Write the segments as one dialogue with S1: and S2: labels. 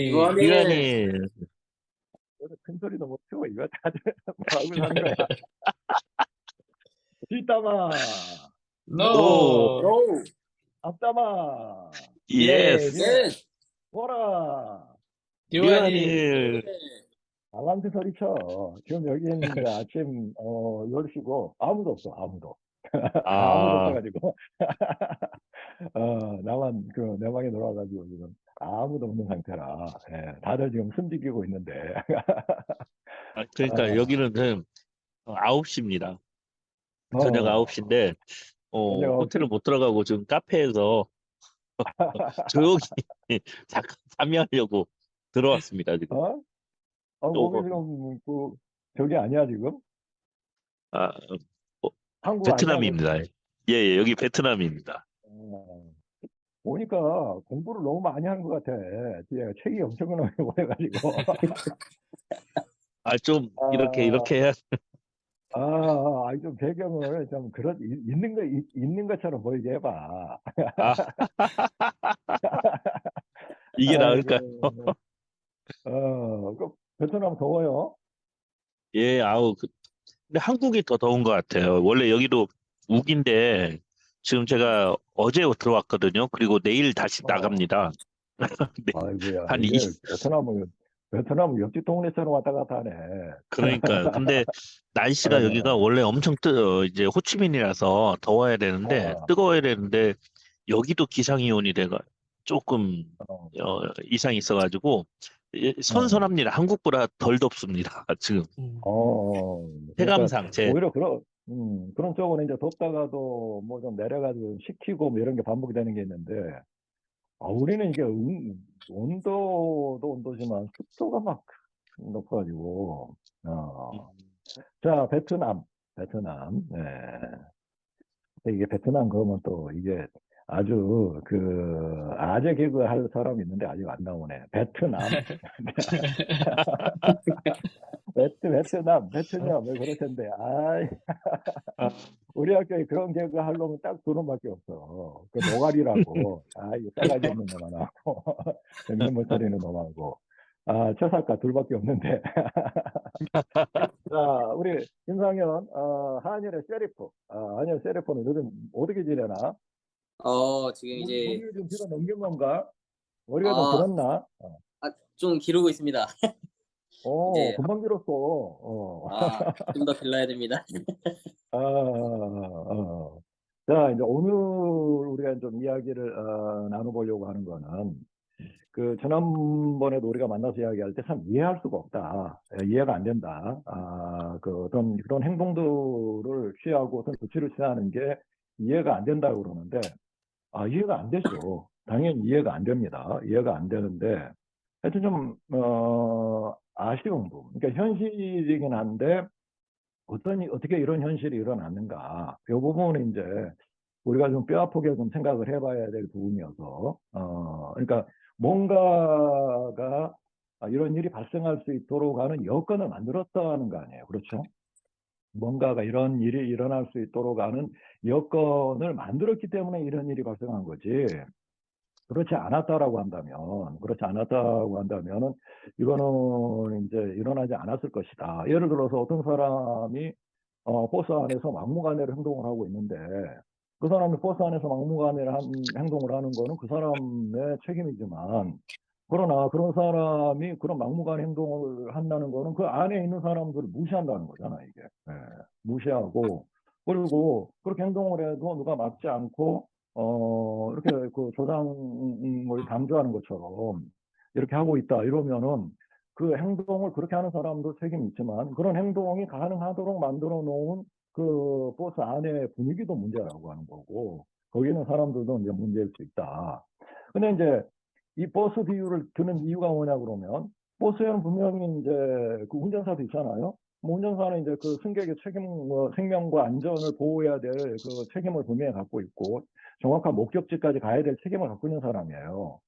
S1: 이거는
S2: 유한이,
S1: 큰 소리도 못 치고 이거 다들 뭐하고 사는 거야. 뒷담화,
S2: 오,
S3: No.
S4: No.
S1: 앞담화,
S2: 예스.
S1: 예,
S4: Yes.
S1: 뭐라.
S3: 기환이.
S2: 유한이,
S1: 알람트 소리 쳐. 지금 여기는 이제 아침 10시고 아무도 없어, 아무도. 아무도
S2: 아,
S1: 없어가지고 나만 그 내 방에 들어와가지고 지금 아무도 없는 상태라. 예, 다들 지금 숨지기고 있는데.
S2: 그러니까
S1: 아,
S2: 여기는 9시입니다. 저녁
S1: 어,
S2: 9시인데,
S1: 저녁 9시?
S2: 호텔을 못 들어가고 지금 카페에서 조용히 잠깐 참여하려고 들어왔습니다, 지금.
S1: 어? 거기
S2: 조금,
S1: 지금 저기 아니야 지금?
S2: 아, 어,
S1: 한국 아니야 거기?
S2: 베트남입니다. 예, 예, 여기 베트남입니다.
S1: 어, 보니까 공부를 너무 많이 하는 것 같아. 뒤에 책이 엄청나게 오래가지고.
S2: 좀,
S1: 아,
S2: 이렇게 해야,
S1: 좀 배경을 좀 있는 것처럼 보이게 해봐.
S2: 아, 이게 나을까요?
S1: 아이고, 베트남 더워요?
S2: 예, 근데 한국이 더 더운 것 같아요. 원래 여기도 우기인데, 지금 제가 어제 들어왔거든요. 그리고 내일 다시
S1: 어,
S2: 나갑니다. 네,
S1: 아이고야,
S2: 한
S1: 이게 베트남은 옆집 동네처럼 왔다 갔다 하네.
S2: 근데 날씨가 여기가
S1: 어,
S2: 원래 이제 호치민이라서 더워야 되는데,
S1: 어,
S2: 뜨거워야 되는데, 여기도 기상이온이 조금,
S1: 어,
S2: 이상이 있어가지고,
S1: 어.
S2: 선선합니다. 한국보다 덜 덥습니다. 지금.
S1: 그러니까
S2: 체감상,
S1: 오히려 그런 쪽은 이제 덥다가도 뭐 좀 내려가지고 식히고 뭐 이런 게 반복이 되는 게 있는데, 우리는 이게 온도도 온도지만 습도가 막 높아가지고, 어.
S2: 음,
S1: 자, 베트남. 네. 근데 이게 베트남 그러면 또 이게 아주 아재 개그 할 사람이 있는데 아직 안 나오네. 베트남. 베트남, 왜 그러셨는데,
S2: 아,
S1: 우리 학교에 그런 개그 하려면 딱 두 놈밖에 없어. 그 노가리라고. 이거 싸가지 없는 놈 하나하고, 정신 못 차리는 놈하고. 최사과 둘밖에 없는데. 자, 우리 김상현, 한일의 셰리프는 요즘 어떻게 지내나?
S4: 지금 이제,
S1: 머리를 좀 뒤로 넘긴 건가? 머리가 좀
S4: 어,
S1: 길었나?
S4: 좀 기르고 있습니다. 이제,
S1: 금방 길었어.
S4: 좀 더 길러야 됩니다.
S1: 자, 이제 오늘 우리가 좀 이야기를 나눠보려고 하는 거는 지난번에도 우리가 만나서 이야기할 때 참 이해할 수가 없다. 이해가 안 된다. 어떤 그런 행동들을 취하고 어떤 조치를 취하는 게 이해가 안 된다고 그러는데, 이해가 안 되죠. 당연히 이해가 안 됩니다. 이해가 안 되는데, 하여튼 좀, 아쉬운 부분. 그러니까 현실이긴 한데, 어떻게 이런 현실이 일어났는가. 이 부분은 이제 우리가 좀 뼈아프게 좀 생각을 해봐야 될 부분이어서, 그러니까 뭔가가 이런 일이 발생할 수 있도록 하는 여건을 만들었다는 거 아니에요. 그렇죠? 뭔가가 이런 일이 일어날 수 있도록 하는 여건을 만들었기 때문에 이런 일이 발생한 거지. 그렇지 않았다고 한다면은, 이거는 이제 일어나지 않았을 것이다. 예를 들어서 어떤 사람이 버스 안에서 막무가내로 행동을 하고 있는데, 그 사람이 버스 안에서 막무가내로 행동을 하는 거는 그 사람의 책임이지만, 그러나 그런 사람이 그런 막무가내 행동을 한다는 거는 그 안에 있는 사람들을 무시한다는 거잖아, 이게. 예, 무시하고, 그리고 그렇게 행동을 해도 누가 막지 않고, 이렇게 그 조장을 강조하는 것처럼 이렇게 하고 있다, 이러면은 그 행동을 그렇게 하는 사람도 책임이 있지만 그런 행동이 가능하도록 만들어 놓은 그 버스 안의 분위기도 문제라고 하는 거고, 거기 있는 사람들도 이제 문제일 수 있다. 근데 이제 이 버스 비유를 드는 이유가 뭐냐 그러면, 버스에는 분명히 이제 그 운전사도 있잖아요. 뭐 운전사는 이제 그 승객의 생명과 안전을 보호해야 될 그 책임을 분명히 갖고 있고, 정확한 목적지까지 가야 될 책임을 갖고 있는 사람이에요.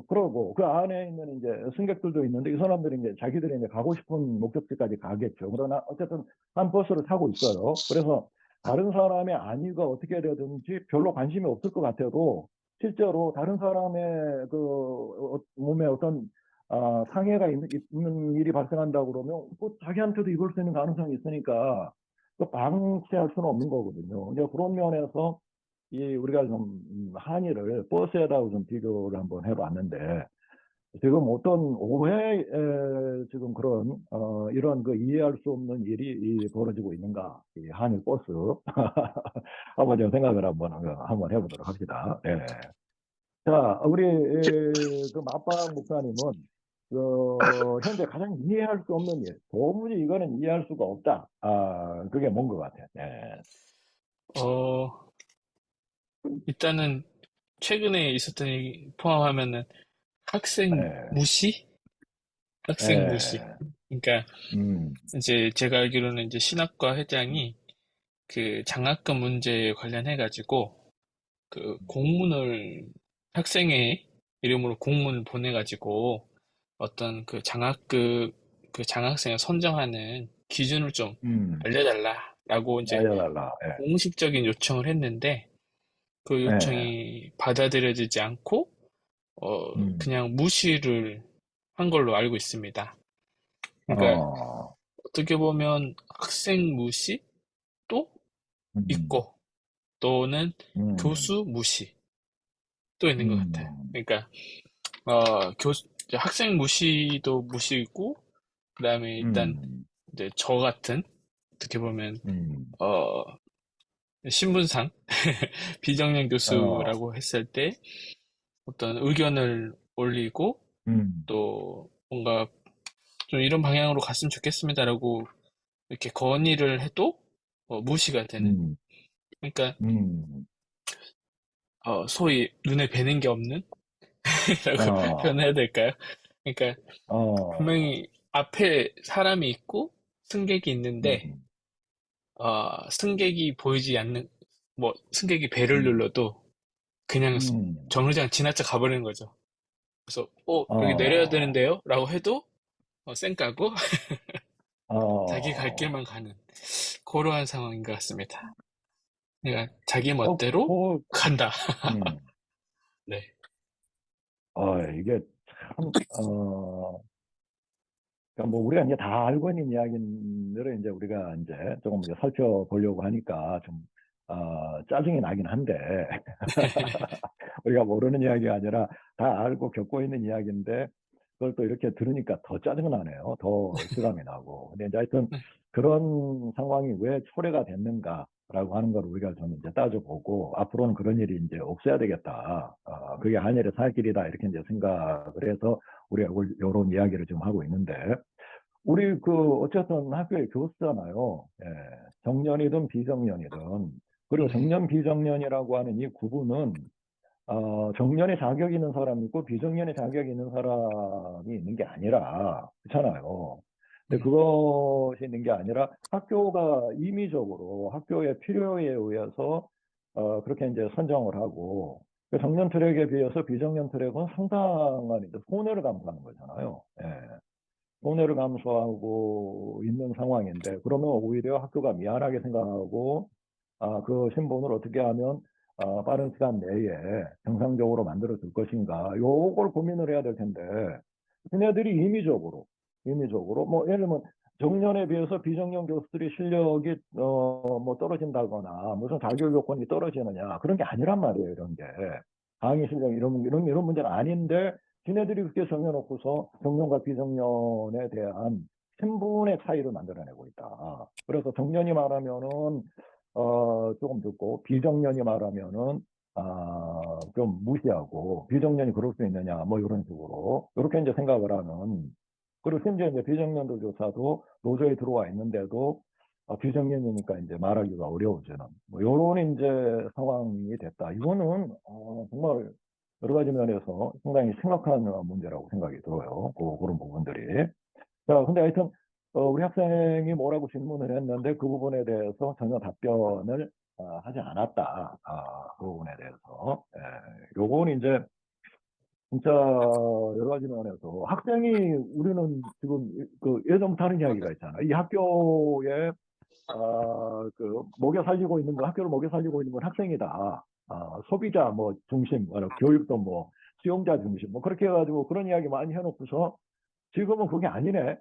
S1: 그러고 그 안에 있는 이제 승객들도 있는데, 이 사람들이 이제 자기들이 이제 가고 싶은 목적지까지 가겠죠. 그러나 어쨌든 한 버스를 타고 있어요. 그래서 다른 사람의 안위가 어떻게 되든지 별로 관심이 없을 것 같아도 실제로 다른 사람의 몸에 어떤 상해가 있는 일이 발생한다고 그러면 또 자기한테도 입을 수 있는 가능성이 있으니까 또 방치할 수는 없는 거거든요. 이제 그런 면에서 우리가 좀 한일을 버스에다가 좀 비교를 한번 해봤는데 지금 어떤 오해에 지금 그런 이런 이해할 수 없는 일이 벌어지고 있는가 이 한일 버스 한번 좀 생각을 한번 해보도록 합시다. 네. 자, 우리 그 마빠 목사님은 현재 가장 이해할 수 없는 일, 도무지 이거는 이해할 수가 없다. 그게 뭔 것 같아요. 네.
S3: 일단은 최근에 있었던 일 포함하면은 학생
S1: 네.
S3: 무시? 학생 무시.
S1: 네.
S3: 그러니까
S1: 음.
S3: 이제 제가 알기로는 이제 신학과 회장이 그 장학금 문제에 관련해가지고 그 공문을 학생의 이름으로 공문을 보내가지고 어떤 그 장학생을 선정하는 기준을 좀
S1: 음.
S3: 알려달라라고 이제
S1: 알려달라.
S3: 공식적인 요청을 했는데 그
S1: 예. 예.
S3: 요청이 받아들여지지 않고 그냥 무시를 한 걸로 알고 있습니다. 그러니까
S1: 어.
S3: 어떻게 보면 학생 무시 또
S1: 음.
S3: 있고 또는
S1: 음.
S3: 교수 무시 또 있는 것 같아요.
S1: 음.
S3: 그러니까 이제 학생 무시도 무시고 그다음에 일단
S1: 음.
S3: 이제 저 같은 어떻게 보면
S1: 음.
S3: 어 신분상 비정년
S1: 어.
S3: 교수라고 했을 때 어떤 의견을 올리고
S1: 음.
S3: 또 뭔가 좀 이런 방향으로 갔으면 좋겠습니다라고 이렇게 건의를 해도 무시가 되는.
S1: 음.
S3: 그러니까
S1: 음.
S3: 소위 눈에 뵈는 게 없는 라고
S1: 어.
S3: 표현해야 될까요? 그러니까
S1: 어.
S3: 분명히 앞에 사람이 있고 승객이 있는데
S1: 음.
S3: 승객이 보이지 않는 뭐 승객이 벨을
S1: 음.
S3: 눌러도 그냥
S1: 음.
S3: 정류장 지나쳐 가버리는 거죠. 그래서 여기 내려야
S1: 어.
S3: 되는데요? 라고 해도 쌩까고 자기 갈
S1: 어.
S3: 길만 가는 그러한 상황인 것 같습니다. 그러니까 자기
S1: 어,
S3: 멋대로 간다.
S1: 음.
S3: 네.
S1: 이게 참, 그러니까 뭐 우리가 이제 다 알고 있는 이야기들을 이제 우리가 이제 조금 이제 살펴보려고 하니까 좀, 짜증이 나긴 한데, 우리가 모르는 이야기가 아니라 다 알고 겪고 있는 이야기인데, 그걸 또 이렇게 들으니까 더 짜증이 나네요. 더 실감이 나고. 근데 이제 하여튼
S3: 네.
S1: 그런 상황이 왜 초래가 됐는가라고 하는 걸 우리가 좀 이제 따져보고, 앞으로는 그런 일이 이제 없어야 되겠다. 그게 한일의 살 길이다. 이렇게 이제 생각을 해서 우리가 이런 이야기를 지금 하고 있는데, 우리 어쨌든 학교의 교수잖아요. 예, 정년이든 비정년이든. 그리고
S3: 네.
S1: 정년, 비정년이라고 하는 이 구분은, 정년에 자격이 있는 사람이 있고, 비정년에 자격이 있는 사람이 있는 게 아니라, 그렇잖아요. 근데
S3: 네.
S1: 그것이 있는 게 아니라 학교가 임의적으로 학교의 필요에 의해서, 그렇게 이제 선정을 하고, 그 정년 트랙에 비해서 비정년 트랙은 상당한 이제 손해를 감수하는 거잖아요. 예. 손해를 감수하고 있는 상황인데 그러면 오히려 학교가 미안하게 생각하고 그 신분을 어떻게 하면 빠른 시간 내에 정상적으로 만들어 줄 것인가 요걸 고민을 해야 될 텐데 걔네들이 임의적으로 뭐 예를 들면 정년에 비해서 비정년 교수들이 실력이 뭐 떨어진다거나 무슨 자격 요건이 떨어지느냐 그런 게 아니란 말이에요 이런 게 강의 실력 이런 문제는 아닌데 지네들이 그렇게 정해놓고서 정년과 비정년에 대한 신분의 차이를 만들어내고 있다. 그래서 정년이 말하면은 조금 듣고 비정년이 말하면은 좀 무시하고 비정년이 그럴 수 있느냐 뭐 이런 식으로 이렇게 이제 생각을 하는 그리고 심지어 이제 비정년도조차도 노조에 들어와 있는데도 비정년이니까 이제 말하기가 어려워지는 뭐 이런 이제 상황이 됐다. 이거는 정말 여러 가지 면에서 상당히 심각한 문제라고 생각이 들어요. 그런 부분들이. 자, 근데 하여튼, 우리 학생이 뭐라고 질문을 했는데 그 부분에 대해서 전혀 답변을 하지 않았다. 그 부분에 대해서. 요건 이제 진짜 여러 가지 면에서 학생이 우리는 지금 그 예전부터 하는 이야기가 있잖아. 이 학교에 먹여 살리고 있는 건, 학교를 먹여 살리고 있는 건 학생이다. 소비자 뭐 중심, 교육도 뭐 수용자 중심, 뭐 그렇게 해가지고 그런 이야기 많이 해놓고서 지금은 그게 아니네.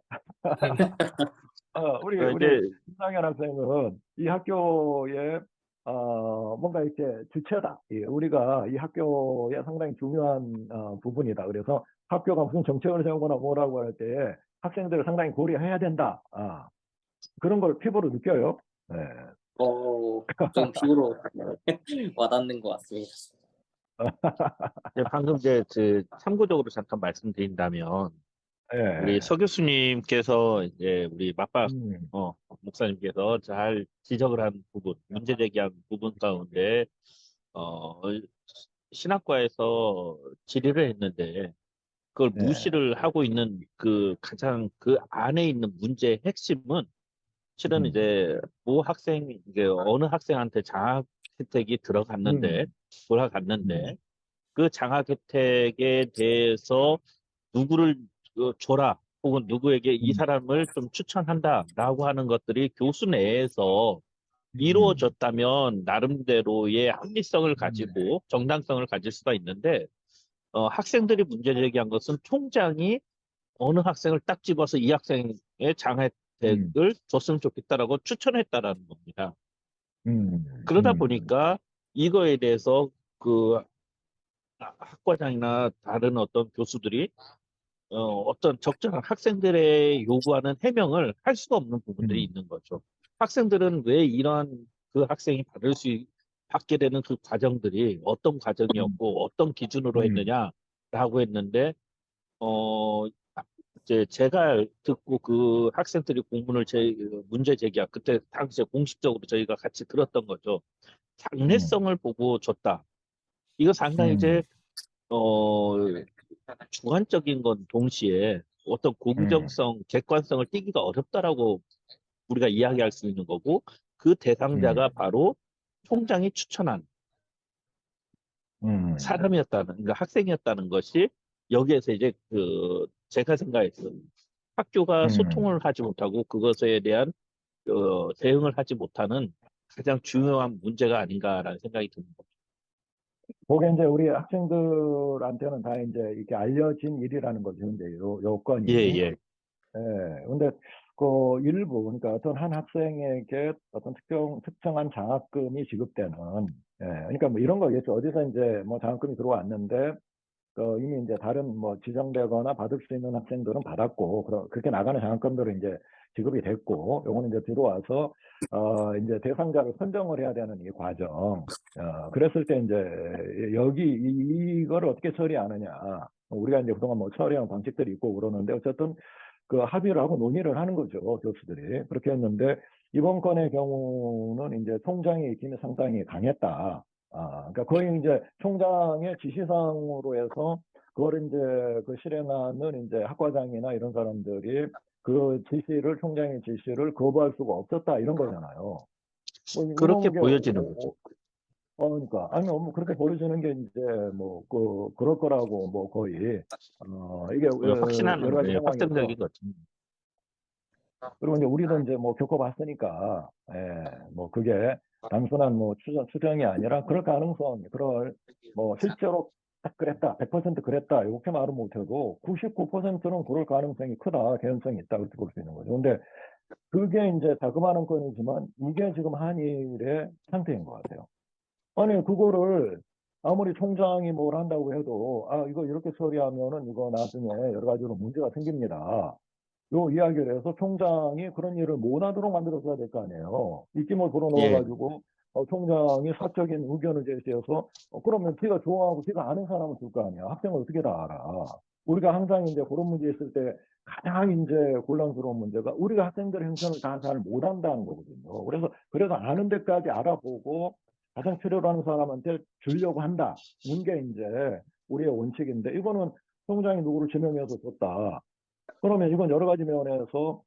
S1: 우리
S2: 이제
S1: 김상현 학생은 이 학교에 뭔가 이렇게 주체다. 우리가 이 학교에 상당히 중요한 부분이다. 그래서 학교가 무슨 정책을 세우거나 뭐라고 할 때 학생들을 상당히 고려해야 된다. 그런 걸 피부로 느껴요. 네.
S4: 좀 피부로 와닿는 것 같습니다.
S2: 방금 참고적으로 잠깐 말씀드린다면, 우리
S1: 네.
S2: 서 교수님께서 이제 우리 맞박
S1: 음,
S2: 목사님께서 잘 지적을 한 부분, 문제 제기한 부분 가운데 어, 신학과에서 질의를 했는데 그걸
S1: 네.
S2: 무시를 하고 있는 가장 그 안에 있는 문제의 핵심은 실은 이제 모 학생, 이제 어느 학생한테 장학 혜택이
S1: 음,
S2: 돌아갔는데
S1: 음,
S2: 그 장학 혜택에 대해서 누구를 줘라 혹은 누구에게 이
S1: 음,
S2: 사람을 좀 추천한다라고 하는 것들이 교수 내에서
S1: 음,
S2: 이루어졌다면 나름대로의 합리성을
S1: 음,
S2: 가지고 정당성을 가질 수가 있는데 학생들이 문제 제기한 것은 총장이 어느 학생을 딱 집어서 이 학생의
S1: 음,
S2: 장학혜택을 줬으면 좋겠다라고 추천했다라는 겁니다.
S1: 음,
S2: 그러다 보니까 이거에 대해서 그 학과장이나 다른 어떤 교수들이 어떤 적절한 학생들의 요구하는 해명을 할 수가 없는 부분들이
S1: 음,
S2: 있는 거죠. 학생들은 왜 이러한 그 학생이 받게 되는 그 과정들이 어떤
S1: 음,
S2: 과정이었고 어떤 기준으로
S1: 음,
S2: 했느냐라고 했는데 어 이제 제가 듣고 그 학생들이 문제 제기한 그때 당시에 공식적으로 저희가 같이 들었던 거죠.
S1: 음,
S2: 장래성을 보고 줬다. 이거 상당히
S1: 음,
S2: 이제 어 주관적인 건 동시에 어떤
S1: 음,
S2: 공정성, 객관성을 띠기가 어렵다라고 우리가 이야기할 수 있는 거고 그 대상자가
S1: 음,
S2: 바로 총장이 추천한
S1: 음,
S2: 그러니까 학생이었다는 것이 여기에서 이제 제가 생각했던 학교가 소통을
S1: 음.
S2: 하지 못하고 그것에 대한 대응을 하지 못하는 가장 중요한 문제가 아닌가라는 생각이 드는 거죠.
S1: 그게 이제 우리 학생들한테는 다 이제 이렇게 알려진 일이라는 거죠. 이제 요건이.
S2: 예, 예.
S1: 근데 그 일부, 그러니까 어떤 한 학생에게 어떤 특정한 장학금이 지급되는, 그러니까 뭐 이런 거겠죠. 어디서 이제 뭐 장학금이 들어왔는데, 이미 이제 다른 뭐 지정되거나 받을 수 있는 학생들은 받았고, 그렇게 나가는 장학금들은 이제 지급이 됐고, 요거는 이제 들어와서, 이제 대상자를 선정을 해야 되는 이 과정. 그랬을 때 이제 이거를 어떻게 처리하느냐. 우리가 이제 그동안 뭐 처리한 방식들이 있고 그러는데, 어쨌든 그 합의를 하고 논의를 하는 거죠, 교수들이. 그렇게 했는데, 이번 건의 경우는 이제 총장의 입김이 상당히 강했다. 그러니까 거의 이제 총장의 지시상으로 해서 그걸 이제 그 실행하는 이제 학과장이나 이런 사람들이 그 총장의 지시를 거부할 수가 없었다, 이런 거잖아요. 뭐
S2: 그렇게
S1: 이런 게,
S2: 보여지는 거죠.
S1: 그러니까, 아니, 뭐 그렇게 보여주는 게 이제 뭐, 그럴 거라고 뭐 거의, 이게 여러 가지 상황에서
S2: 확정적인 거죠.
S1: 그리고 이제 우리도 이제 뭐 겪어봤으니까, 뭐 그게 단순한 뭐 추정이 아니라 그럴 가능성, 뭐 실제로 딱 그랬다, 100% 그랬다, 이렇게 말은 못해도 99%는 그럴 가능성이 크다, 개연성이 있다, 그렇게 볼 수 있는 거죠. 근데 그게 이제 자그마한 건이지만 이게 지금 한일의 상태인 것 같아요. 아니, 그거를 아무리 총장이 뭘 한다고 해도, 이거 이렇게 처리하면은 이거 나중에 여러 가지로 문제가 생깁니다. 요 이야기를 해서 총장이 그런 일을 못하도록 만들어줘야 될 거 아니에요. 입김을
S2: 예,
S1: 불어넣어가지고 총장이 사적인 의견을 제시해서 그러면 걔가 좋아하고 걔가 아는 사람을 줄 거 아니야. 학생을 어떻게 다 알아. 우리가 항상 이제 그런 문제 있을 때 가장 이제 곤란스러운 문제가 우리가 학생들의 형편을 다 잘 못한다는 거거든요. 그래서 아는 데까지 알아보고 가장 필요로 하는 사람한테 주려고 한다. 이게 이제 우리의 원칙인데 이거는 총장이 누구를 지명해서 줬다. 그러면 이건 여러 가지 면에서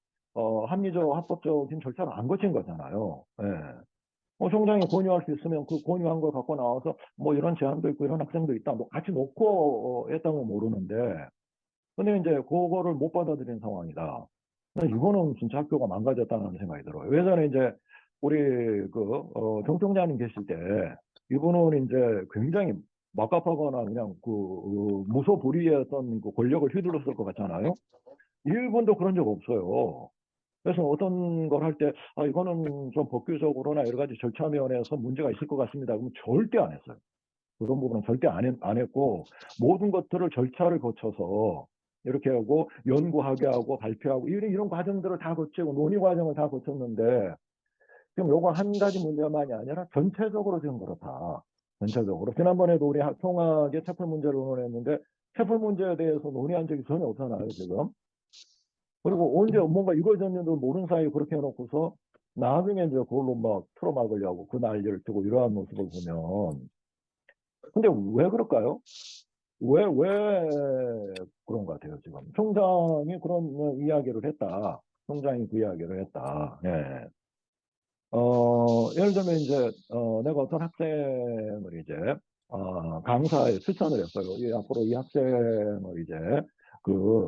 S1: 합리적, 합법적인 절차를 안 거친 거잖아요. 총장이 권유할 수 있으면 그 권유한 걸 갖고 나와서 뭐 이런 제안도 있고 이런 학생도 있다. 뭐 같이 놓고 했다면 모르는데, 근데 이제 그거를 못 받아들인 상황이다. 근데 이거는 진짜 학교가 망가졌다는 생각이 들어요. 예전에 이제 우리 정 총장님 계실 때 이분은 이제 굉장히 막갑하거나 그냥 무소불위의 어떤 그 권력을 휘둘렀을 것 같잖아요. 일본도 그런 적 없어요. 그래서 어떤 걸 할 때, 이거는 좀 법규적으로나 여러 가지 절차 면에서 문제가 있을 것 같습니다. 그러면 절대 안 했어요. 그런 부분은 절대 안 했고, 모든 것들을 절차를 거쳐서 이렇게 하고, 연구하게 하고, 발표하고, 이런 과정들을 다 거치고, 논의 과정을 다 거쳤는데, 지금 요거 한 가지 문제만이 아니라 전체적으로 지금 그렇다. 전체적으로. 지난번에도 우리 통학의 체풀 문제를 논의했는데, 체풀 문제에 대해서 논의한 적이 전혀 없잖아요, 지금. 그리고 언제 뭔가 이걸 졌는지도 모르는 사이에 그렇게 해놓고서 나중에 이제 그걸로 막 틀어막으려고 그 난리를 치고 이러한 모습을 보면 근데 왜 그럴까요? 왜 그런 것 같아요, 지금. 총장이 그런 이야기를 했다. 총장이 그 이야기를 했다. 예. 예를 들면 이제, 내가 어떤 학생을 이제, 강사에 추천을 했어요. 앞으로 이 학생을 이제,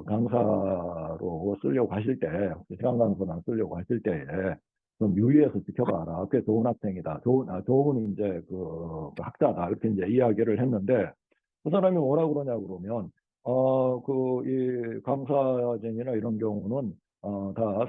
S1: 강사로 쓰려고 하실 때, 시간 강사나 쓰려고 하실 때에, 좀 유의해서 지켜봐라. 꽤 좋은 학생이다. 좋은 이제 그 학자다. 이렇게 이제 이야기를 했는데, 그 사람이 뭐라 그러냐 그러면, 이 강사진이나 이런 경우는 다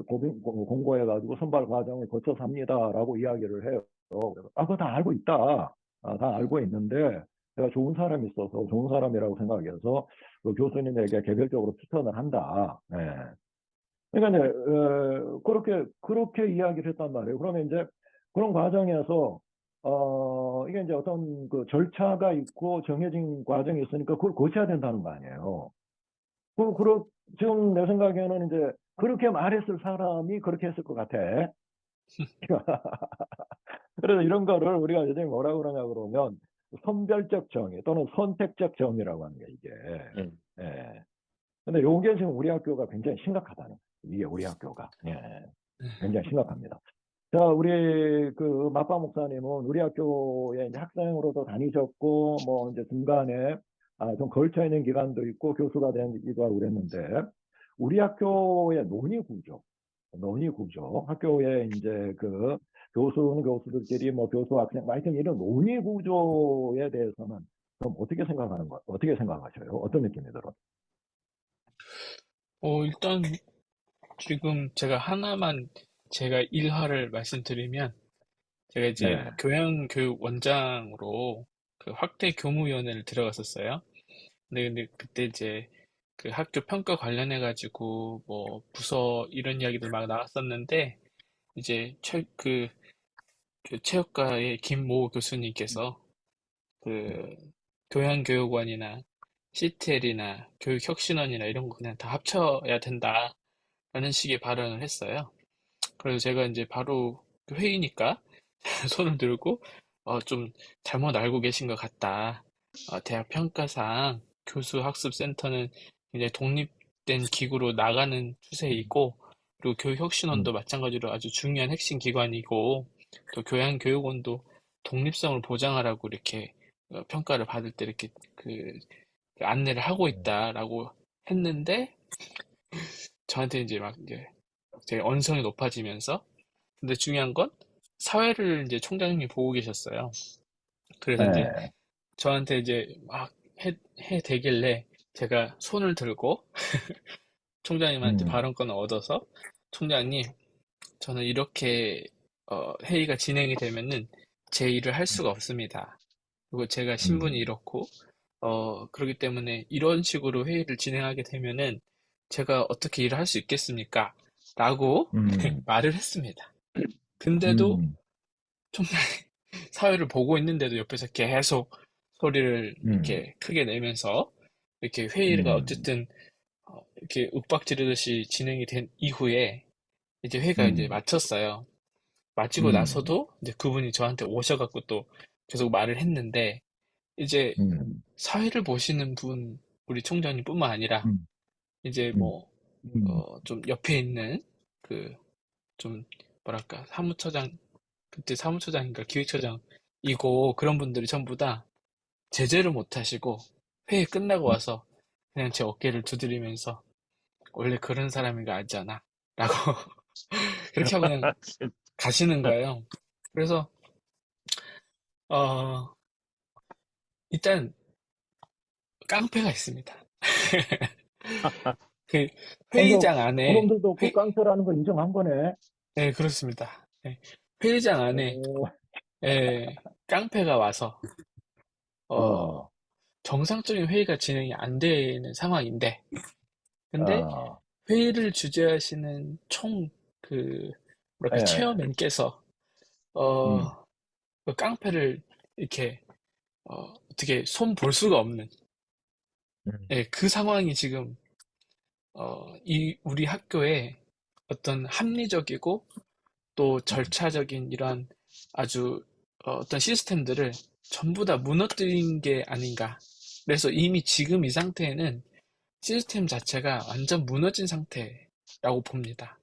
S1: 공고해가지고 선발 과정을 거쳐서 합니다라고 이야기를 해요. 그래서, 그거 다 알고 있다. 다 알고 있는데, 내가 좋은 사람이 있어서 좋은 사람이라고 생각해서 그 교수님에게 개별적으로 추천을 한다. 예. 그러니까 이제, 그렇게 이야기를 했단 말이에요. 그러면 이제 그런 과정에서, 이게 이제 어떤 그 절차가 있고 정해진 과정이 있으니까 그걸 거쳐야 된다는 거 아니에요. 그, 그렇, 지금 내 생각에는 이제 그렇게 말했을 사람이 그렇게 했을 것 같아. 그래서 이런 거를 우리가 요즘에 뭐라 그러냐 그러면 선별적 정의 또는 선택적 정의라고 하는 게 이게.
S2: 예.
S1: 예. 근데 요게 지금 우리 학교가 굉장히 심각하다는 거예요. 이게 우리 학교가. 예. 굉장히 심각합니다. 자, 우리 마빠 목사님은 우리 학교에 이제 학생으로도 다니셨고, 뭐 이제 중간에 좀 걸쳐 있는 기간도 있고 교수가 되기도 하고 그랬는데, 우리 학교의 논의 구조, 학교에 이제 교수는 교수들끼리 뭐 교수 학생, 뭐 하여튼 이런 논의 구조에 대해서는 좀 어떻게 생각하셔요? 어떤 느낌이 들어요?
S3: 일단 지금 제가 하나만 제가 일화를 말씀드리면 제가 이제
S1: 네.
S3: 교양교육 원장으로 그 확대 교무위원회를 들어갔었어요. 근데 그때 이제 그 학교 평가 관련해가지고 뭐 부서 이런 이야기들 막 나왔었는데 이제 그 체육과의 김모 교수님께서 그 교양교육원이나 CTL이나 교육혁신원이나 이런 거 그냥 다 합쳐야 된다라는 식의 발언을 했어요. 그래서 제가 이제 바로 그 회의니까 손을 들고 좀 잘못 알고 계신 것 같다. 대학 평가상 교수학습센터는 굉장히 독립된 기구로 나가는 추세이고, 그리고 교육혁신원도
S1: 음,
S3: 마찬가지로 아주 중요한 핵심 기관이고, 또 교양교육원도 독립성을 보장하라고 이렇게 평가를 받을 때 이렇게 그 안내를 하고
S1: 음,
S3: 있다라고 했는데, 저한테 이제 막 이제 제 언성이 높아지면서, 근데 중요한 건 사회를 이제 총장님이 보고 계셨어요. 그래서 이제
S1: 네.
S3: 저한테 이제 막 해 대길래 제가 손을 들고 총장님한테
S1: 음,
S3: 발언권을 얻어서 총장님, 저는 이렇게 회의가 진행이 되면은 제 일을 할 수가 없습니다. 그리고 제가 신분이
S1: 음,
S3: 이렇고 그렇기 때문에 이런 식으로 회의를 진행하게 되면은 제가 어떻게 일을 할 수 있겠습니까? 라고
S1: 음,
S3: 말을 했습니다. 근데도
S1: 음,
S3: 총장이 사회를 보고 있는데도 옆에서 계속 소리를
S1: 음,
S3: 이렇게 크게 내면서 이렇게 회의가
S1: 음,
S3: 어쨌든 이렇게 윽박 지르듯이 진행이 된 이후에 이제 회의가 이제
S1: 음,
S3: 마쳤어요. 마치고
S1: 음,
S3: 나서도 이제 그분이 저한테 오셔갖고 또 계속 말을 했는데 이제
S1: 음,
S3: 사회를 보시는 분 우리 총장님뿐만 아니라
S1: 음,
S3: 이제
S1: 음,
S3: 뭐
S1: 음,
S3: 좀 옆에 있는 그 좀 뭐랄까 사무처장 그때 사무처장인가 기획처장이고 그런 분들이 전부 다 제재를 못 하시고 회의 끝나고 와서 그냥 제 어깨를 두드리면서 원래 그런 사람인 거 알잖아 라고 그렇게 하고 그냥 가시는 거예요. 그래서 어, 일단 깡패가 있습니다. 그
S1: 그러니까
S3: 회의장 안에
S1: 그놈들도 그 깡패라는 걸 인정한 거네.
S3: 네, 그렇습니다. 네, 회의장 안에
S1: 오,
S3: 깡패가 와서 어,
S1: 어,
S3: 정상적인 회의가 진행이 안 되는 상황인데, 근데
S1: 어,
S3: 회의를 주재하시는 뭐랄까,
S1: 예,
S3: 체어맨께서,
S1: 음,
S3: 그 깡패를 이렇게, 어떻게 손 볼 수가 없는,
S2: 음,
S3: 그 상황이 지금, 우리 학교에 어떤 합리적이고 또
S1: 음.
S3: 절차적인 이러한 아주, 어떤 시스템들을 전부 다 무너뜨린 게 아닌가. 그래서 이미 지금 이 상태에는 시스템 자체가 완전 무너진 상태라고 봅니다.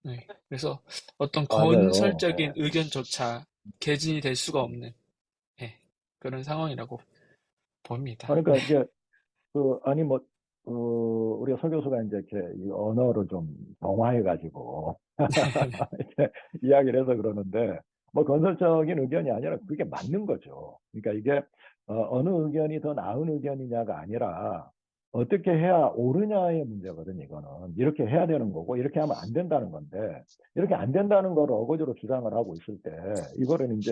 S3: 네, 그래서 어떤
S1: 맞아요.
S3: 건설적인
S1: 예.
S3: 의견조차 개진이 될 수가 없는 네, 그런 상황이라고 봅니다. 네,
S1: 그러니까 이제 아니 뭐 우리가 서 교수가 이제 이렇게 이 언어를 좀 정화해가지고 이렇게 이야기를 해서 그러는데 뭐 건설적인 의견이 아니라 그게 맞는 거죠. 그러니까 이게 어느 의견이 더 나은 의견이냐가 아니라 어떻게 해야 옳으냐의 문제거든요. 이거는 이렇게 해야 되는 거고 이렇게 하면 안 된다는 건데 이렇게 안 된다는 걸 어거지로 주장을 하고 있을 때 이거를 이제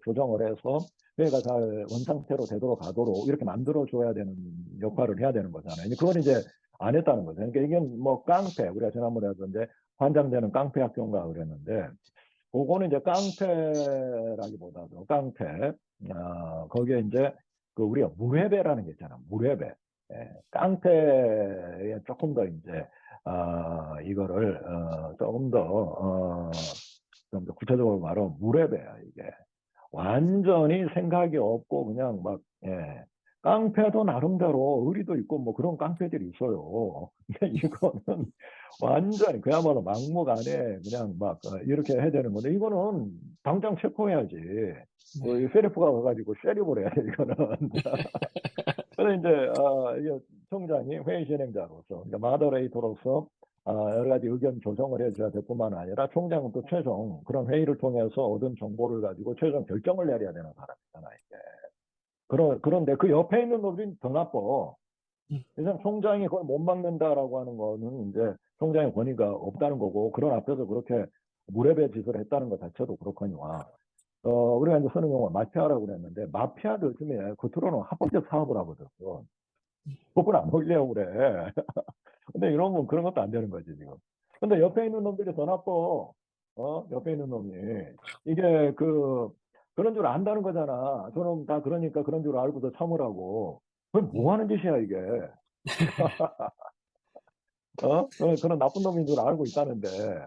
S1: 조정을 해서 회가 잘 원상태로 되도록 가도록 이렇게 만들어줘야 되는 역할을 해야 되는 거잖아요. 근데 그건 이제 안 했다는 거죠. 그러니까 이게 뭐 깡패, 우리가 지난번에 하던데 환장되는 깡패 학교인가 그랬는데, 그거는 이제 깡패라기보다도 깡패, 거기에 이제 그 우리가 무회배라는 게 있잖아. 무회배. 예, 깡패에 조금 더 이제, 이거를, 조금 더, 좀 더 구체적으로 말하면 무회배야, 이게. 완전히 생각이 없고 그냥 막 예. 깡패도 나름대로 의리도 있고 뭐 그런 깡패들이 있어요. 근데 이거는 완전히 그야말로 막무가내 그냥 막 이렇게 해야 되는 건데 이거는 당장 체포해야지.
S3: 네,
S1: 이 셰리프가 와가지고 셰리프를 해야 돼 이거는. 그래서 이제 이게 총장이 회의 진행자로서 그러니까 마더레이터로서 여러 가지 의견 조정을 해줘야 될 뿐만 아니라 총장은 또 최종 그런 회의를 통해서 얻은 정보를 가지고 최종 결정을 내려야 되는 사람이잖아요. 이게. 그런데 그 옆에 있는 놈들이 더 나빠.
S3: 음,
S1: 일단 총장이 그걸 못 막는다라고 하는 거는 이제 총장의 권위가 없다는 거고 그런 앞에서 그렇게 무례배 짓을 했다는 것 자체도 그렇거니와 우리가 이제 쓰는 용어 마피아라고 그랬는데 마피아도 요즘에 겉으로는 합법적 사업을 하거든. 그걸 안 먹이려고 그래. 근데 이런 건 그런 것도 안 되는 거지, 지금. 근데 옆에 있는 놈들이 더 나빠. 옆에 있는 놈이. 이게 그런 줄 안다는 거잖아. 저놈 다 그러니까 그런 줄 알고도 참으라고. 그건 뭐 하는 짓이야, 이게. 그런 나쁜 놈인 줄 알고 있다는데. 왜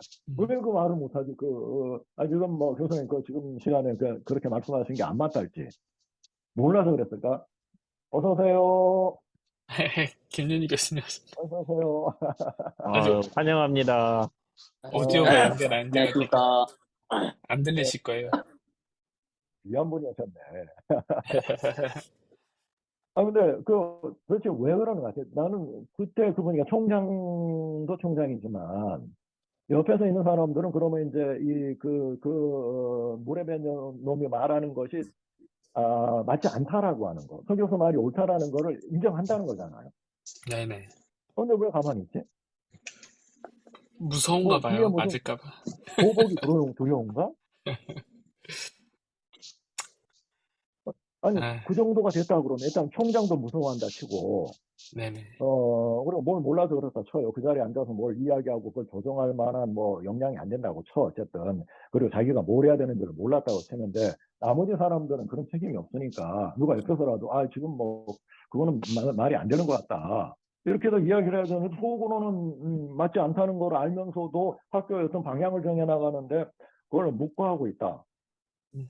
S3: 음.
S1: 그 말을 못하지? 지금 뭐, 교수님, 지금 시간에 그렇게 말씀하신 게 안 맞달지. 몰라서 그랬을까? 어서오세요.
S3: 김윤희 교수님
S1: 어서오세요.
S3: 아직
S2: 환영합니다.
S3: 오디오가
S4: 아,
S3: 연결 안 돼가지고
S4: 안녕하십니까.
S3: 안 들리실 거예요.
S1: 위안 분이 오셨네. 근데 도대체 왜 그러는 것 같아요? 나는 그때 그분이 총장도 총장이지만 옆에서 있는 사람들은 그러면 이제 물에 뱉는 놈이 말하는 것이 맞지 않다라고 하는 거. 서 교수 말이 옳다라는 거를 인정한다는 거잖아요.
S3: 네네.
S1: 근데 왜 가만히 있지?
S3: 무서운가
S1: 뭐 뒤에
S3: 봐요.
S1: 무슨
S3: 맞을까 봐.
S1: 보복이 두려운가? 아니
S3: 아,
S1: 그 정도가 됐다 그러면 일단 총장도 무서워한다 치고
S3: 네네.
S1: 우리가 뭘 몰라서 그렇다 쳐요. 그 자리에 앉아서 뭘 이야기하고 그걸 조정할 만한 뭐 역량이 안 된다고 쳐, 어쨌든. 그리고 자기가 뭘 해야 되는지를 몰랐다고 치는데, 나머지 사람들은 그런 책임이 없으니까, 누가 옆에서라도, 지금 뭐, 그거는 말이 안 되는 것 같다. 이렇게도 이야기를 해야 되는데, 속으로는, 맞지 않다는 걸 알면서도 학교의 어떤 방향을 정해나가는데, 그걸 묵과하고 있다.
S3: 음,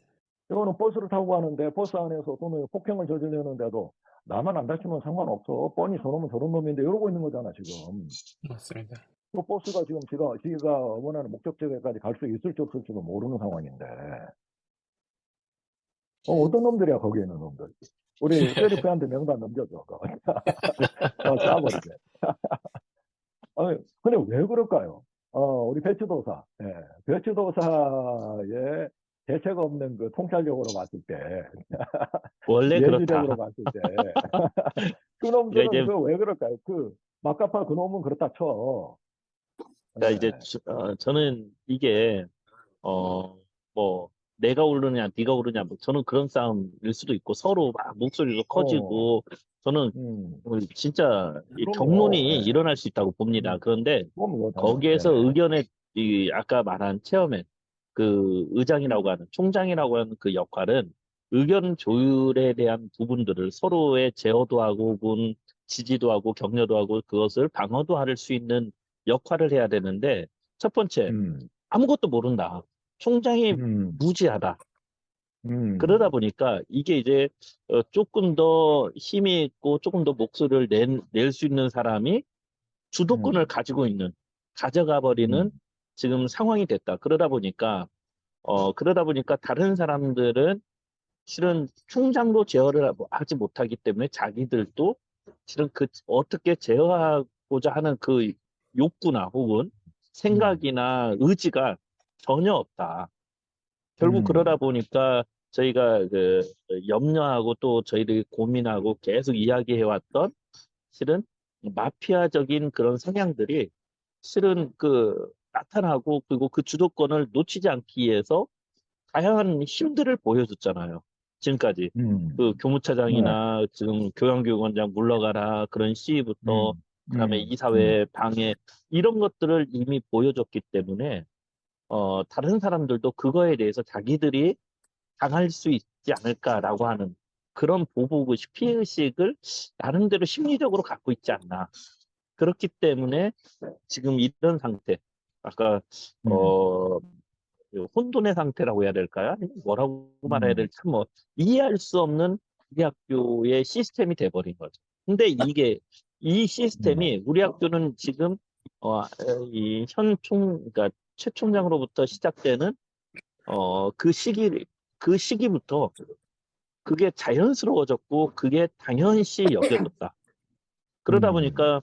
S1: 이거는 버스를 타고 가는데 버스 안에서 또는 폭행을 저지르는데도 나만 안 다치면 상관없어. 뻔히 저놈은 저런 놈인데 이러고 있는 거잖아, 지금.
S3: 맞습니다.
S1: 그 버스가 지금 지가 원하는 목적지까지 갈 수 있을지 없을지도 모르는 상황인데. 어떤 놈들이야, 거기 있는 놈들. 우리 셰리프한테 명단 넘겨줘. 쏴버리게. 근데 왜 그럴까요? 우리 배추도사, 예, 배추도사의 대책 없는 그 통찰력으로 봤을 때,
S2: 원래
S1: 예지력으로
S2: 그렇다.
S1: 봤을 때, 그
S2: 그러니까
S1: 놈들은
S2: 이제
S1: 그 왜 그럴까요? 그 막가파 그 놈은 그렇다 쳐.
S2: 그러니까 이제
S1: 예.
S2: 저는 이게 뭐 내가 오르느냐 네가 오르냐 뭐 저는 그런 싸움일 수도 있고 서로 막 목소리도
S1: 어,
S2: 커지고 저는
S1: 음,
S2: 진짜 이
S1: 그럼요.
S2: 경론이
S1: 예.
S2: 일어날 수 있다고 봅니다. 그런데
S1: 그럼요,
S2: 거기에서
S1: 네네.
S2: 의견의 이 아까 말한 체어맨 그 의장이라고 하는 총장이라고 하는 그 역할은 의견 조율에 대한 부분들을 서로의 제어도 하고 혹은 지지도 하고 격려도 하고 그것을 방어도 할 수 있는 역할을 해야 되는데 첫 번째
S1: 음,
S2: 아무것도 모른다. 총장이
S1: 음,
S2: 무지하다. 그러다
S1: 음,
S2: 보니까 이게 이제 조금 더 힘이 있고 조금 더 목소리를 낼 수 있는 사람이 주도권을
S1: 음,
S2: 가지고 있는 가져가 버리는
S1: 음,
S2: 지금 상황이 됐다. 그러다 보니까 다른 사람들은 실은 총장도 제어를 하지 못하기 때문에 자기들도 실은 그 어떻게 제어하고자 하는 그 욕구나 혹은
S1: 음,
S2: 생각이나 의지가 전혀 없다. 결국 그러다
S1: 음,
S2: 보니까 저희가 그 염려하고 또 저희들이 고민하고 계속 이야기해왔던 실은 마피아적인 그런 성향들이 실은 그 나타나고 그리고 그 주도권을 놓치지 않기 위해서 다양한 힘들을 보여줬잖아요. 지금까지. 그
S1: 네,
S2: 교무차장이나 지금 교양교육원장 물러가라 그런 시위부터
S1: 음,
S2: 그다음에
S1: 음, 음,
S2: 이사회 방해 이런 것들을 이미 보여줬기 때문에 다른 사람들도 그거에 대해서 자기들이 당할 수 있지 않을까라고 하는 그런 보복의식, 피해의식을 나름대로 심리적으로 갖고 있지 않나. 그렇기 때문에 지금 이런 상태, 아까
S1: 음,
S2: 어, 그 혼돈의 상태라고 해야 될까요? 아니면 뭐라고 말해야
S1: 음,
S2: 될지 뭐 이해할 수 없는 우리 학교의 시스템이 돼버린 거죠. 근데 이
S1: 음,
S2: 시스템이 우리 학교는 지금 이 그러니까 최 총장으로부터 시작되는 그 그 시기부터 그게 자연스러워졌고 그게 당연시 여겨졌다. 그러다
S1: 음,
S2: 보니까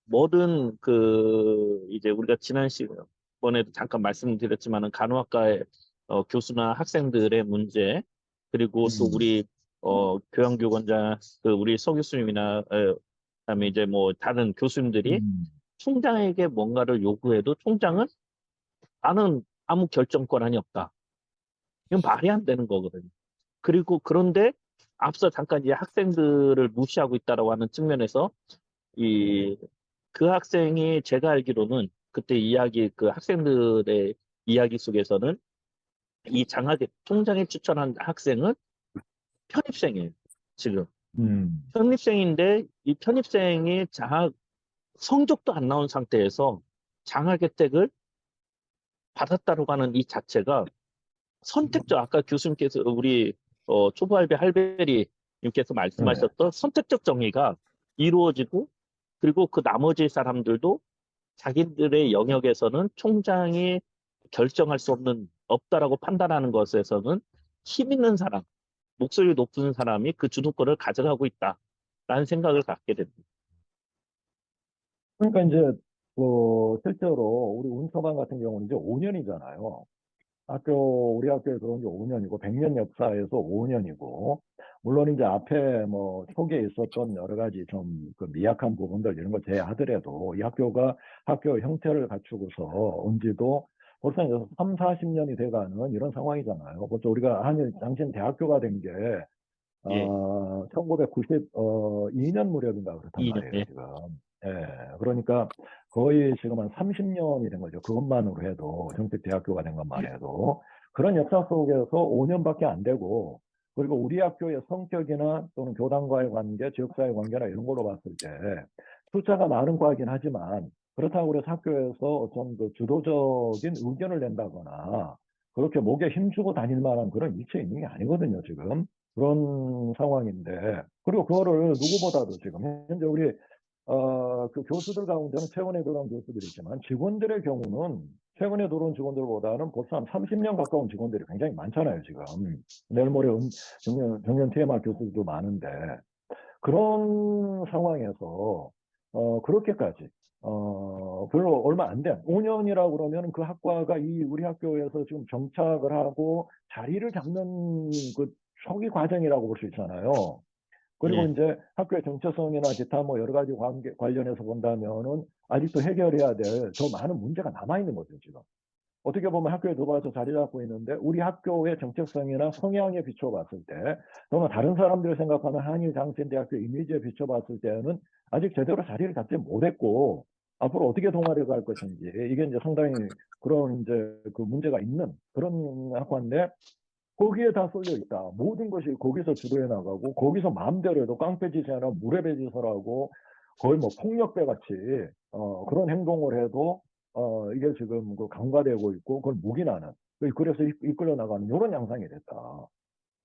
S2: 뭐든 그 이제 우리가 지난 시간에도 잠깐 말씀드렸지만은 간호학과의 교수나 학생들의 문제 그리고 또
S1: 음,
S2: 우리 교양교육원장 그 우리 서 교수님이나 그다음에 이제 뭐 다른 교수님들이
S1: 음,
S2: 총장에게 뭔가를 요구해도 총장은 나는 아무 결정권한이 없다. 이건 말이 안 되는 거거든요. 그리고 그런데 앞서 잠깐 이제 학생들을 무시하고 있다라고 하는 측면에서 이 그 학생이 제가 알기로는 그때 이야기 그 학생들의 이야기 속에서는 이 장학의 총장이 추천한 학생은 편입생이에요. 지금
S1: 음,
S2: 편입생인데 이 편입생이 장학 성적도 안 나온 상태에서 장학 혜택을 받았다고 하는 이 자체가 선택적 아까 교수님께서 우리 초보할배 할배리 님께서
S1: 네,
S2: 말씀하셨던 선택적 정의가 이루어지고 그리고 그 나머지 사람들도 자기들의 영역에서는 총장이 결정할 수 없다라고 판단하는 것에서는 힘 있는 사람, 목소리 높은 사람이 그 주도권을 가져가고 있다라는 생각을 갖게 됩니다.
S1: 그러니까 이제 실제로 우리 운처관 같은 경우는 이제 5년이잖아요. 우리 학교에 들어온 지 5년이고, 100년 역사에서 5년이고, 물론 이제 앞에 뭐 초기에 있었던 여러 가지 좀 그 미약한 부분들 이런 거 제외하더라도 이 학교가 학교 형태를 갖추고서 온 지도 벌써 이제 3, 40년이 돼가는 이런 상황이잖아요. 벌써 우리가 당신 대학교가 된 게,
S2: 예,
S1: 1992년 무렵인가 그렇단
S2: 2년,
S1: 말이에요,
S2: 예.
S1: 지금. 예, 그러니까 거의 지금 한 30년이 된 거죠. 그것만으로 해도, 정책 대학교가 된 것만 해도. 그런 역사 속에서 5년밖에 안 되고, 그리고 우리 학교의 성격이나 또는 교단과의 관계, 지역사회 관계나 이런 걸로 봤을 때, 숫자가 많은 과이긴 하지만, 그렇다고 해서 학교에서 어떤 그 주도적인 의견을 낸다거나, 그렇게 목에 힘주고 다닐 만한 그런 위치에 있는 게 아니거든요, 지금. 그런 상황인데, 그리고 그거를 누구보다도 지금, 현재 우리 그 교수들 가운데는 최근에 들어온 교수들이 있지만 직원들의 경우는 최근에 들어온 직원들보다는 벌써 한 30년 가까운 직원들이 굉장히 많잖아요, 지금. 내일 모레 정년 퇴임할 교수들도 많은데 그런 상황에서 그렇게까지 별로 얼마 안 된, 5년이라고 그러면 그 학과가 우리 학교에서 지금 정착을 하고 자리를 잡는 그 초기 과정이라고 볼 수 있잖아요. 그리고
S2: 예,
S1: 이제 학교의 정체성이나 기타 뭐 여러 가지 관련해서 본다면은 아직도 해결해야 될 더 많은 문제가 남아있는 거죠, 지금. 어떻게 보면 학교에 들어와서 자리 잡고 있는데 우리 학교의 정체성이나 성향에 비춰봤을 때 또는 다른 사람들이 생각하는 한일장신대학교 이미지에 비춰봤을 때는 아직 제대로 자리를 잡지 못했고 앞으로 어떻게 동아리가 갈 것인지 이게 이제 상당히 그런 이제 그 문제가 있는 그런 학과인데 거기에 다 쏠려 있다. 모든 것이 거기서 주도해 나가고 거기서 마음대로 해도 깡패짓이 아니라 무례배짓을 하고 거의 뭐 폭력배 같이 그런 행동을 해도 이게 지금 그 강화되고 있고 그걸 묵인하는 그래서 이끌려 나가는 이런 양상이 됐다.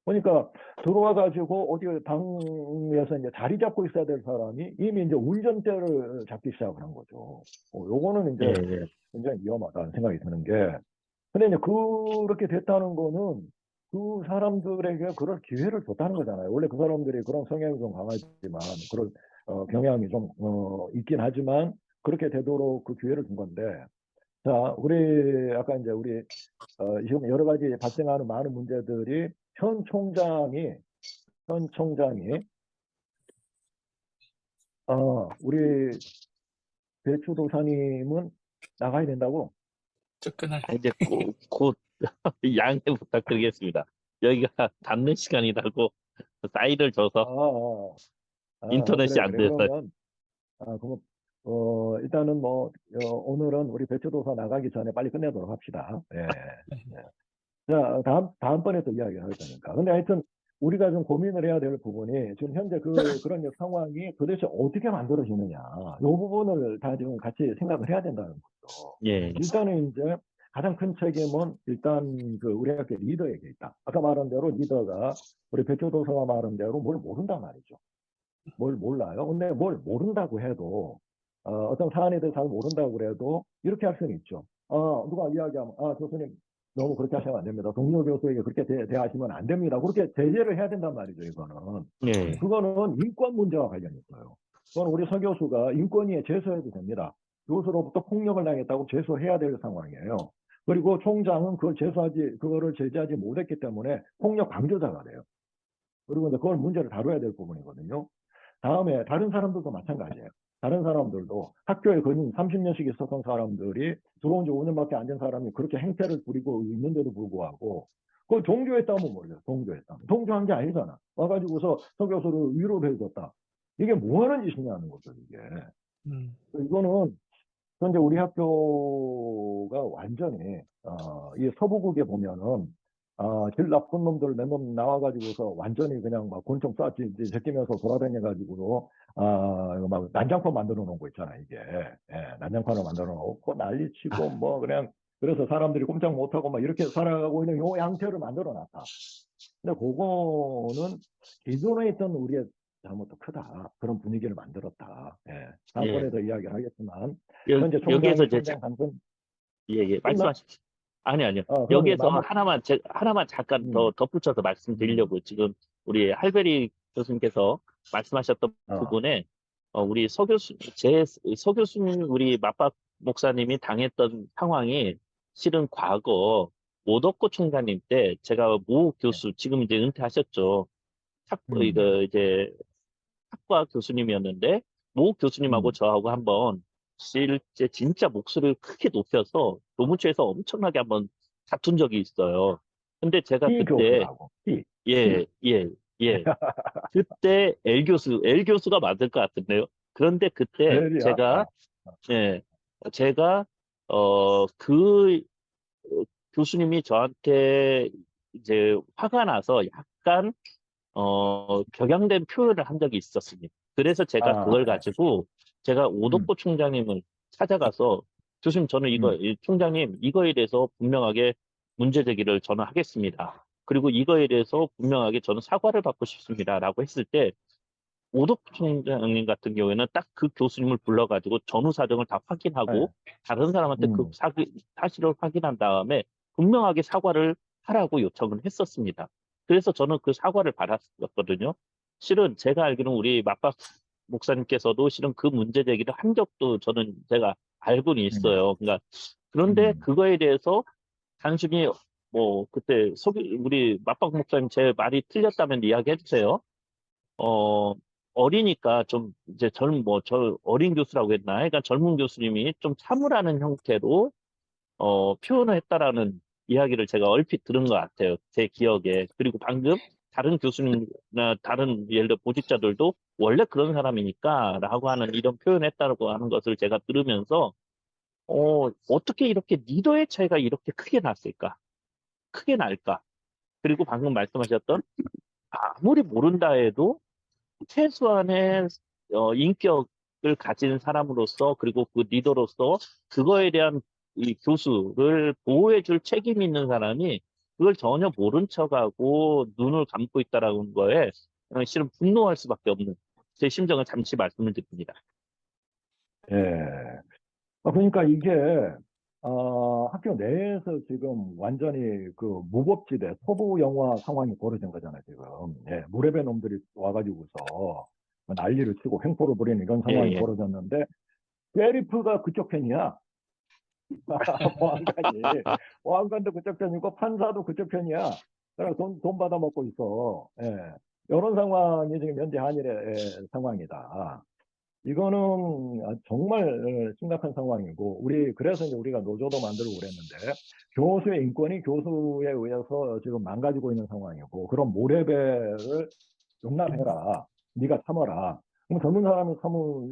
S1: 그러니까 들어와 가지고 어디 당에서 이제 자리 잡고 있어야 될 사람이 이미 이제 운전대를 잡기 시작을 한 거죠. 요거는
S2: 예,
S1: 이제
S2: 예.
S1: 굉장히 위험하다는 생각이 드는 게 근데 이제 그렇게 됐다는 거는 그 사람들에게 그럴 기회를 줬다는 거잖아요. 원래 그 사람들이 그런 성향이 좀 강하지만 그런 경향이 좀 있긴 하지만 그렇게 되도록 그 기회를 준 건데 자 우리 아까 이제 우리 지금 여러 가지 발생하는 많은 문제들이 현 총장이 우리 배추도사님은 나가야 된다고.
S3: 쫓겨날
S2: 아, 이제 곧 양해 부탁드리겠습니다. 여기가 닫는 시간이라고 사인을
S1: 아,
S2: 줘서 인터넷이
S1: 그래,
S2: 안
S1: 그래.
S2: 돼서
S1: 그러면, 그럼, 일단은 뭐, 오늘은 우리 배추도사 나가기 전에 빨리 끝내도록 합시다. 예. 예. 자, 다음번에 또 이야기를 할 거니까. 근데 하여튼, 우리가 좀 고민을 해야 될 부분이, 지금 현재 그런 상황이 도대체 어떻게 만들어지느냐. 이 부분을 다 지금 같이 생각을 해야 된다는 거죠.
S2: 예,
S1: 일단은 이제, 가장 큰 책임은 일단 그 우리 학교 리더에게 있다. 아까 말한 대로 리더가 우리 배추도사가 말한 대로 뭘 모른단 말이죠. 뭘 몰라요? 근데 뭘 모른다고 해도 떤 사안에 대해서 잘 모른다고 그래도 이렇게 할 수는 있죠. 누가 이야기하면 교수님 너무 그렇게 하시면 안 됩니다. 동료 교수에게 그렇게 대하시면 안 됩니다. 그렇게 제재를 해야 된단 말이죠. 이거는.
S2: 예,
S1: 그거는 인권 문제와 관련이 있어요. 그건 우리 서 교수가 인권위에 제소해도 됩니다. 교수로부터 폭력을 당했다고 제소해야 될 상황이에요. 그리고 총장은 그거를 제재하지 못했기 때문에 폭력 강조자가 돼요. 그리고 이제 그걸 문제를 다뤄야 될 부분이거든요. 다음에 다른 사람들도 마찬가지예요. 다른 사람들도 학교에 근인 30년씩 있었던 사람들이 들어온 지 5년밖에 안 된 사람이 그렇게 행태를 부리고 있는데도 불구하고 그걸 동조했다면 모르겠어요. 동조했다면. 동조한 게 아니잖아. 와가지고서 서 교수를 위로를 해줬다. 이게 뭐 하는 짓이냐는 거죠, 이게.
S3: 음,
S1: 이거는 현재 우리 학교가 완전히 이 서부국에 보면은 질 나쁜 놈들 몇 놈 나와가지고서 완전히 그냥 막 권총 쏴 제끼면서 돌아다녀가지고 이거 막 난장판 만들어 놓은 거 있잖아 이게 난장판을 만들어 놓고 난리치고 뭐 그냥 그래서 사람들이 꼼짝 못하고 막 이렇게 살아가고 있는 요 양태를 만들어 놨다. 근데 그거는 기존에 있던 우리의 잘못도 크다. 그런 분위기를 만들었다.
S2: 예.
S1: 다음번에 더 이야기를 하겠지만 현재
S2: 여기에서
S1: 총장이
S2: 이제
S1: 총장 당선
S2: 예, 예,
S1: 끝나?
S2: 말씀하십시오. 아니요.
S1: 그러면
S2: 여기에서
S1: 마무리.
S2: 하나만 잠깐 더
S1: 음,
S2: 덧붙여서
S1: 음,
S2: 말씀드리려고 지금 우리 할베리 교수님께서 말씀하셨던
S1: 어,
S2: 부분에 우리 서 교수님, 우리 맞박 목사님이 당했던 상황이 실은 과거 오덕구 총장님 때 제가 모
S1: 네.
S2: 교수, 지금 이제 은퇴하셨죠.
S1: 음,
S2: 이거 이제 학과 교수님이었는데 모 교수님하고
S1: 음.
S2: 저하고 한번 실제 진짜 목소리를 크게 높여서 노무처에서 엄청나게 한번 다툰 적이 있어요. 근데 제가
S1: 이
S2: 그때
S1: 교수라고.
S2: 예, 예, 예. 그때 L 교수가 맞을 것 같은데요. 그런데 그때
S1: 벨이야.
S2: 예, 제가 그 교수님이 저한테 이제 화가 나서 약간 격양된 표현을 한 적이 있었습니다. 그래서 제가 그걸
S1: 네.
S2: 가지고 제가
S1: 음,
S2: 오덕구 총장님을 찾아가서 교수님 저는
S1: 음,
S2: 총장님 이거에 대해서 분명하게 문제 제기를 저는 하겠습니다. 그리고 이거에 대해서 분명하게 저는 사과를 받고 싶습니다라고 했을 때 오덕구 총장님 같은 경우에는 딱 그 교수님을 불러가지고 전후 사정을 다
S1: 네.
S2: 확인하고 다른 사람한테 그
S1: 음,
S2: 사실을 확인한 다음에 분명하게 사과를 하라고 요청을 했었습니다. 그래서 저는 그 사과를 받았었거든요. 실은 제가 알기로는 우리 맞박 목사님께서도 실은 그 문제 제기를 한 적도 제가 알고는 있어요. 그러니까 그런데
S1: 음.
S2: 그거에 대해서 단순히 뭐 그때 우리 맞박 목사님 제 말이 틀렸다면 이야기해 주세요. 어리니까 좀 이제 어린 교수라고 했나? 그러니까 젊은 교수님이 좀 참으라는 형태로 표현을 했다라는 이야기를 제가 얼핏 들은 것 같아요. 제 기억에. 그리고 방금 다른 교수님이나 다른 예를 들어 보직자들도 원래 그런 사람이니까 라고 하는 이런 표현했다고 하는 것을 제가 들으면서 어떻게 이렇게 리더의 차이가 이렇게 크게 났을까? 크게 날까? 그리고 방금 말씀하셨던 아무리 모른다 해도 최소한의 인격을 가진 사람으로서 그리고 그 리더로서 그거에 대한 이 교수를 보호해줄 책임이 있는 사람이 그걸 전혀 모른 척하고 눈을 감고 있다라는 거에 실은 분노할 수밖에 없는 제 심정을 잠시 말씀을 드립니다.
S1: 예. 그러니까 이게 학교 내에서 지금 완전히 그 무법지대 서부 영화 상황이 벌어진 거잖아요, 지금. 예, 무례배 놈들이 와가지고서 난리를 치고 횡포를 부리는 이런
S2: 예,
S1: 상황이
S2: 예.
S1: 벌어졌는데 셰리프가 그쪽 편이야. 보안관도 그쪽 편이고 판사도 그쪽 편이야. 그래서 돈 받아 먹고 있어. 예. 이런 상황이 지금 현재 한일의 상황이다. 이거는 정말 심각한 상황이고, 그래서 이제 우리가 노조도 만들고 그랬는데, 교수의 인권이 교수에 의해서 지금 망가지고 있는 상황이고, 그런 모래배를 용납해라. 네가 참아라. 그럼 젊은 사람이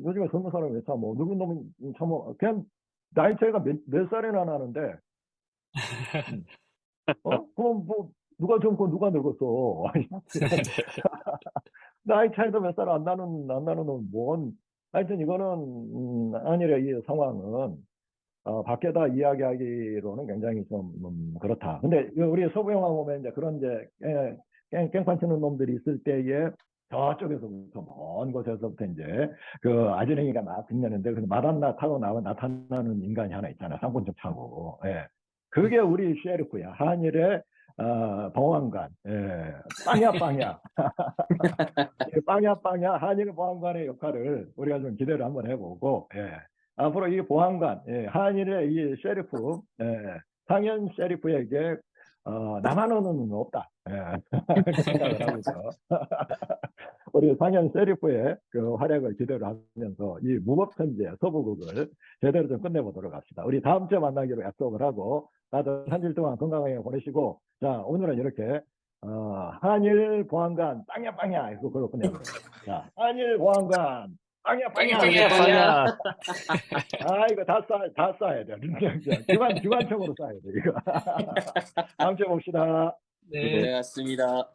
S1: 요즘에 젊은 사람이 왜 참어? 늙은 놈이 참어? 그냥 나이 차이가 몇 살이나 나는데, 음. 그럼 뭐, 누가 젊고 누가 늙었어? 나이 차이도 몇 살 안 나는 하여튼 이거는, 아니라 이 상황은, 밖에다 이야기하기로는 굉장히 좀, 그렇다. 근데 우리 서부 영화 보면 이제 그런 이제, 깽판 치는 놈들이 있을 때에 저쪽에서부터 먼 곳에서부터 이제 그 아지랭이가 막 빛나는데 그래서 마당나 타고 나타나는 인간이 하나 있잖아. 쌍권총 차고. 예. 그게 우리 셰리프야. 한일의 보안관. 예. 빵야. 빵야 한일 보안관의 역할을 우리가 좀 기대를 한번 해보고, 예. 앞으로 이 보안관, 예, 한일의 이 셰리프, 예, 상현 셰리프에게 나만 오는 없다. 예. 그렇게 생각을 하고 있어. 우리 상현 셰리프의 그 활약을 기대를 하면서 이 무법천재 서부극을 제대로 좀 끝내보도록 합시다. 우리 다음 주에 만나기로 약속을 하고 다들 한 주 동안 건강하게 보내시고, 자, 오늘은 이렇게 한일 보안관 빵야 이거 그걸로 끝내보도록 하겠습니다. 자, 한일 보안관 빵야
S3: 빵야.
S2: 빵야.
S1: 이거 다 쏴야 돼. 주관총으로 쏴야 돼 이거. 다음 주에 봅시다.
S3: 네.
S4: 고생하셨습니다.